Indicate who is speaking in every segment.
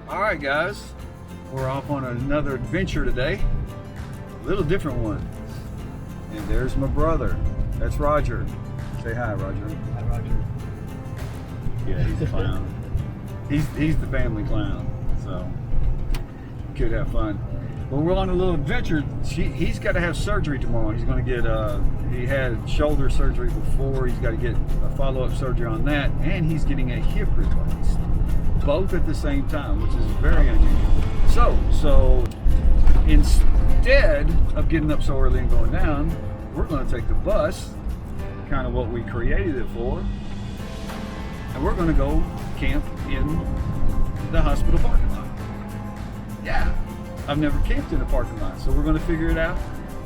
Speaker 1: Alright guys, we're off on another adventure today. A little different one. And there's my brother. That's Roger. Say hi, Roger.
Speaker 2: Hi, Roger.
Speaker 1: Yeah, he's a clown. He's the family clown, so could have fun. Well, we're on a little adventure. He's got to have surgery tomorrow. He's going to get, he had shoulder surgery before. He's got to get a follow-up surgery on that, and he's getting a hip replaced. Both at the same time, which is very unusual. So instead of getting up so early and going down, we're going to take the bus, kind of what we created it for, and we're going to go camp in the hospital parking lot. Yeah, I've never camped in a parking lot, so we're going to figure it out,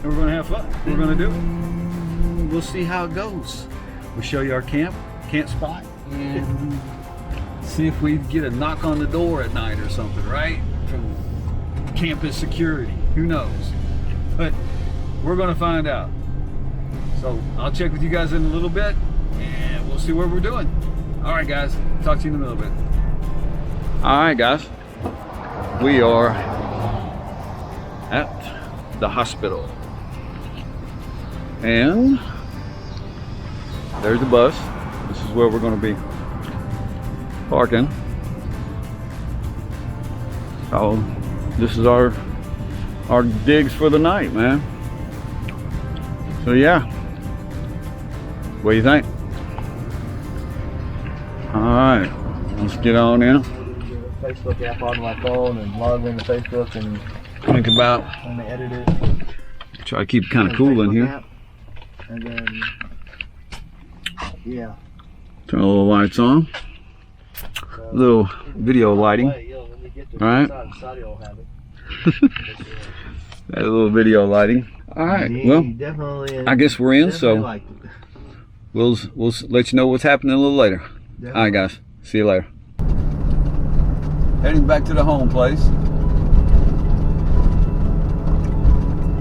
Speaker 1: and we're going to have fun. We're going to do it. We'll see how it goes. We'll show you our camp spot, and see if we get a knock on the door at night or something, right? From campus security, who knows? But we're gonna find out. So I'll check with you guys in a little bit and we'll see what we're doing. All right guys, talk to you in a little bit. All right guys, we are at the hospital. And there's the bus. This is where we're gonna be parking. Oh, this is our digs for the night, man. So yeah, what do you think? All right, let's get on in.
Speaker 2: Facebook app on my phone and log into Facebook and
Speaker 1: Think about
Speaker 2: when they edit it.
Speaker 1: try to keep it kind of cool in here.
Speaker 2: App, and then yeah.
Speaker 1: Turn a little lights on. A little video lighting. All right. That little video lighting. All right. Well, I guess we're in. So we'll let you know what's happening a little later. All right, guys. See you later. Heading back to the home place.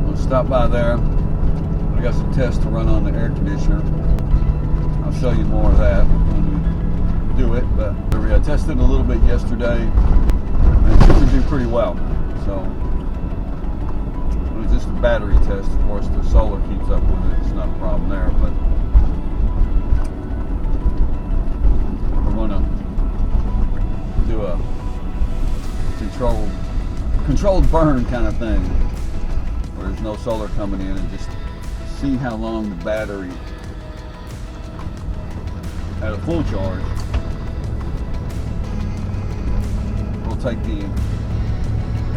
Speaker 1: We'll stop by there. I got some tests to run on the air conditioner. I'll show you more of that when we do it. But I tested a little bit yesterday, and it seemed to do pretty well. So it was just a battery test. Of course, the solar keeps up with it. It's not a problem there. But we're going to do a controlled burn kind of thing, where there's no solar coming in, and just see how long the battery at a full charge will take the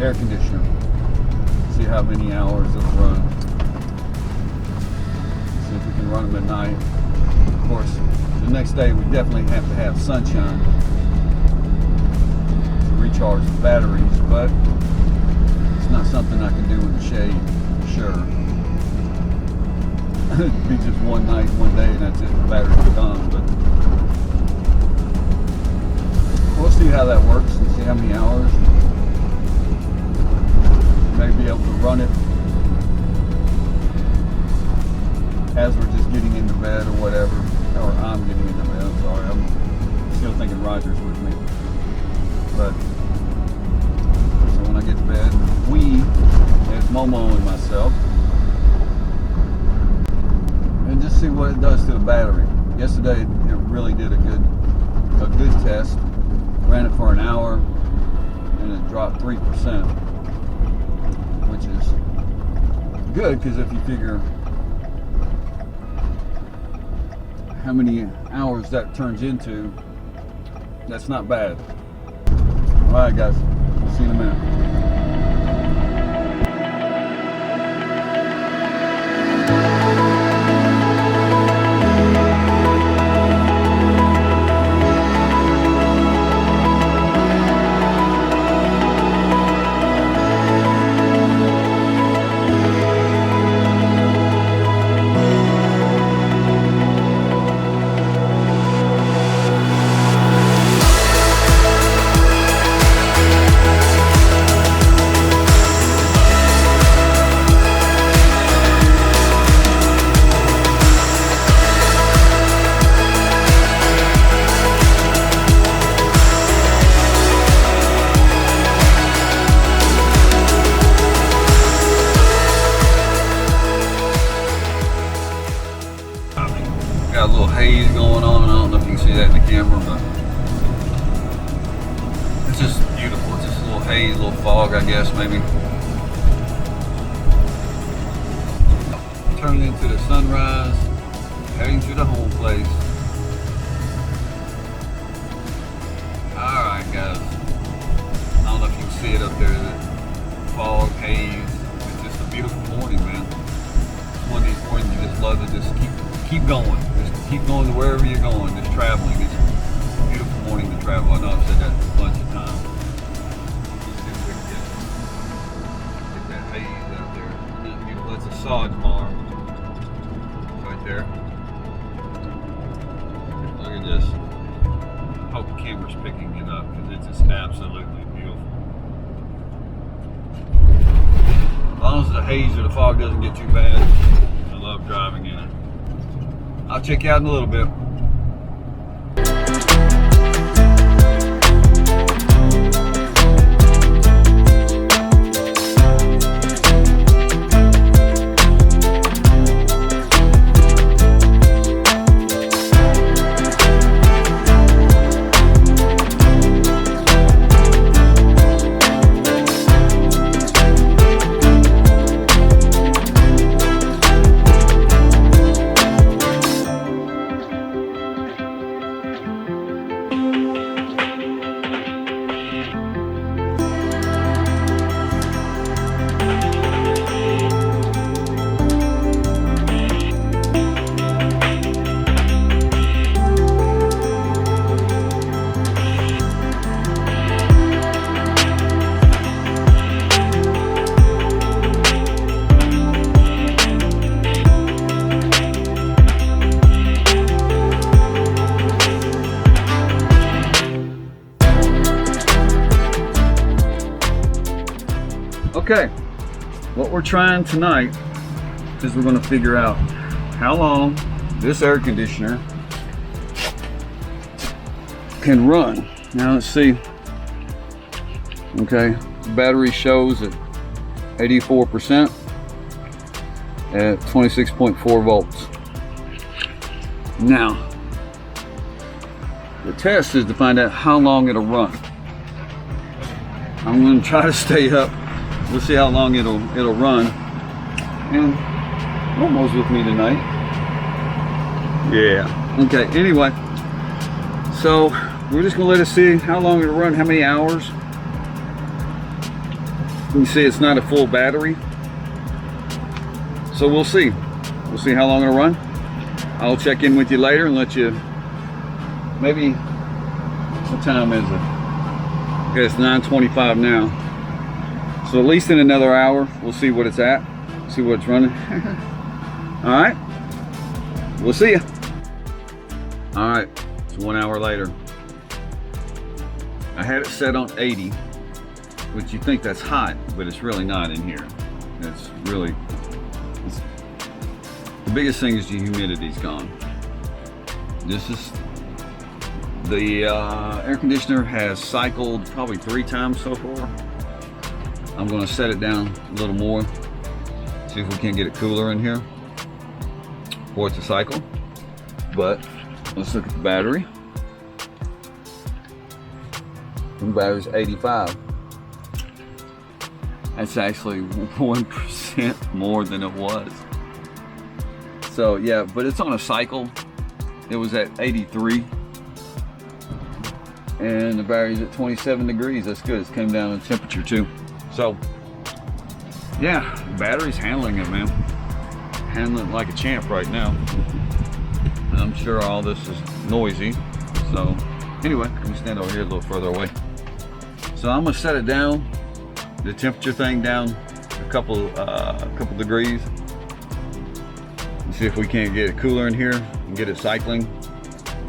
Speaker 1: air conditioner, see how many hours it'll run, see if we can run them at night. Of course, the next day we definitely have to have sunshine to recharge the batteries, but it's not something I can do in the shade, for sure. It'd be just one night, one day, and that's it, the batteries are gone. But we'll see how that works and see how many hours. Maybe be able to run it as we're just getting into bed or whatever, or I'm getting into bed. I'm sorry, I'm still thinking Roger's with me. But so when I get to bed, it's Momo and myself, and just see what it does to the battery. Yesterday it really did a good test. Ran it for an hour and it dropped 3%, which is good, because if you figure how many hours that turns into, that's not bad. All right, guys, see you in a minute. Got a little haze going on. I don't know if you can see that in the camera, but it's just beautiful. It's just a little haze, a little fog, I guess, maybe. Turning into the sunrise, heading to the home place. Alright, guys. I don't know if you can see it up there, the fog, haze. It's just a beautiful morning, man. It's one of these mornings you just love to just keep going. Just keep going to wherever you're going, just traveling. It's a beautiful morning to travel. I know I've said that a bunch of times. Just see if we can get that haze out there. That's beautiful. That's a sod farm right there. Look at this. I hope the camera's picking it up because it's just absolutely beautiful. As long as the haze or the fog doesn't get too bad, I love driving in it. I'll check you out in a little bit. Okay, what we're trying tonight is we're going to figure out how long this air conditioner can run. Now let's see. Okay, the battery shows at 84% at 26.4 volts. Now, the test is to find out how long it'll run. I'm going to try to stay up. We'll see how long it'll run. And Momo's with me tonight. Yeah. Okay, anyway. So we're just gonna let it see how long it'll run, how many hours. You can see it's not a full battery. So we'll see. We'll see how long it'll run. I'll check in with you later and let you, maybe, what time is it? Okay, it's 9:25 now. So at least in another hour, we'll see what it's at, see what it's running. All right, we'll see you. All right, it's 1 hour later. I had it set on 80, which you think that's hot, but it's really not in here. It's really, the biggest thing is the humidity's gone. This is, the air conditioner has cycled probably 3 times so far. I'm going to set it down a little more, see if we can get it cooler in here for it to cycle. But let's look at the battery. The battery's 85. That's actually 1% more than it was. So yeah, but it's on a cycle. it was at 83. And the battery's at 27 degrees. That's good. It's came down in temperature too. So, yeah, the battery's handling it, man. Handling it like a champ right now. And I'm sure all this is noisy. So, anyway, let me stand over here a little further away. So I'm gonna set it down, the temperature thing down a couple degrees. And see if we can't get it cooler in here and get it cycling.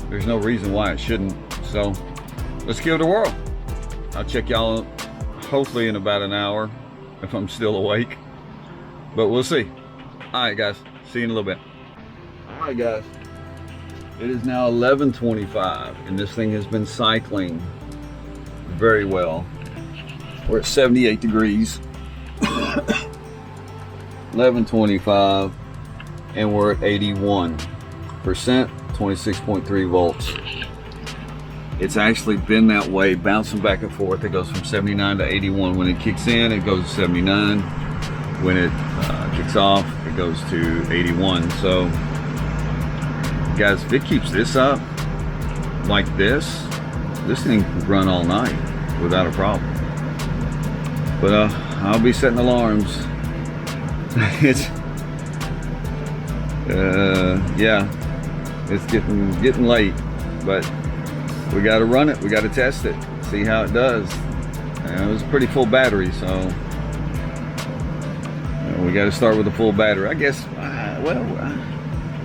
Speaker 1: There's no reason why it shouldn't. So, let's give it a whirl. I'll check y'all hopefully in about an hour if I'm still awake, but we'll see. All right, guys, see you in a little bit. All right, guys, it is now 11:25 and this thing has been cycling very well. We're at 78 degrees. 11:25 and we're at 81%, 26.3 volts. It's actually been that way, bouncing back and forth. It goes from 79 to 81. When it kicks in, it goes to 79. When it kicks off, it goes to 81. So, guys, if it keeps this up like this thing can run all night without a problem. But I'll be setting alarms. It's yeah, it's getting late, but we got to run it. We got to test it, see how it does. And it was a pretty full battery, so we got to start with a full battery. I guess.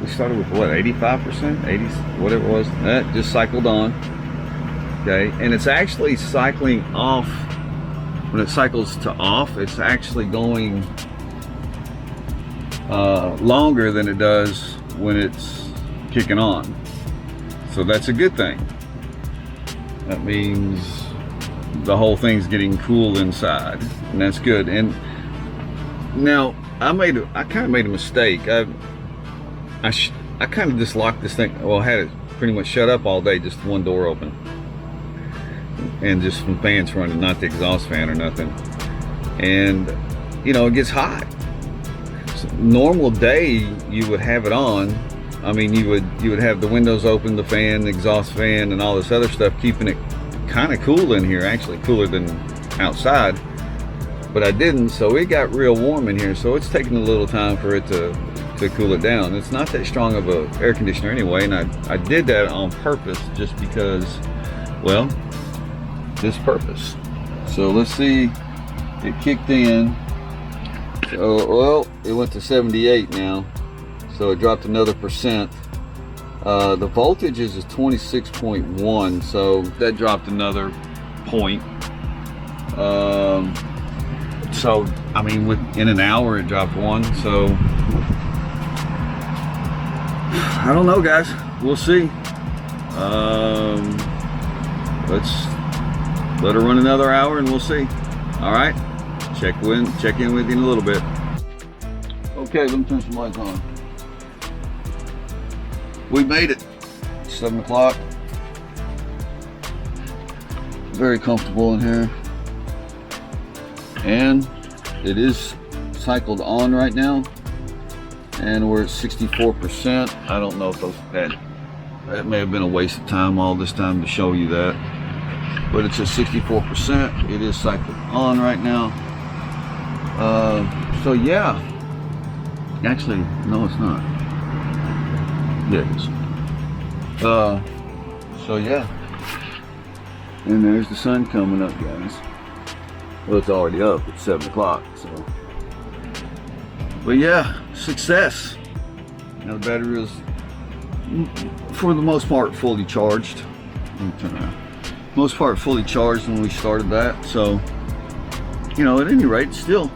Speaker 1: We started with what, 85%, 80, whatever it was. That just cycled on. Okay, and it's actually cycling off. When it cycles to off, it's actually going longer than it does when it's kicking on. So that's a good thing. That means the whole thing's getting cool inside, and that's good. And now I kind of made a mistake. I kind of just locked this thing. Well, I had it pretty much shut up all day, just one door open, and just some fans running, not the exhaust fan or nothing. And you know, it gets hot. So, normal day you would have it on. I mean, you would have the windows open, the fan, the exhaust fan, and all this other stuff, keeping it kind of cool in here, actually cooler than outside. But I didn't, so it got real warm in here. So it's taking a little time for it to cool it down. It's not that strong of a air conditioner anyway, and I did that on purpose just because, well, this purpose. So let's see, it kicked in. So, well, it went to 78 now. So it dropped another percent. The voltage is 26.1, so that dropped another point. So I mean, within an hour it dropped one. So I don't know, guys. We'll see. Let's let her run another hour and we'll see. All right. Check in with you in a little bit. Okay, let me turn some lights on. We made it. 7 o'clock. Very comfortable in here. And it is cycled on right now. And we're at 64%. I don't know if that may have been a waste of time all this time to show you that. But it's at 64%. It is cycled on right now. So yeah. Actually, no, it's not. Yeah, it is. So yeah. And there's the sun coming up, guys. Well, it's already up. It's 7 o'clock, so. But yeah, success. Now the battery is, for the most part, fully charged. Let me turn around. Most part fully charged when we started that. So, you know, at any rate, still,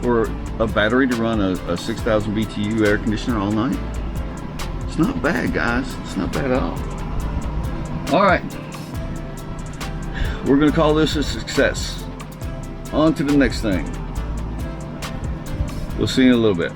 Speaker 1: for a battery to run a 6,000 BTU air conditioner all night, it's not bad, guys. It's not bad at all. All right, we're gonna call this a success. On to the next thing. We'll see you in a little bit.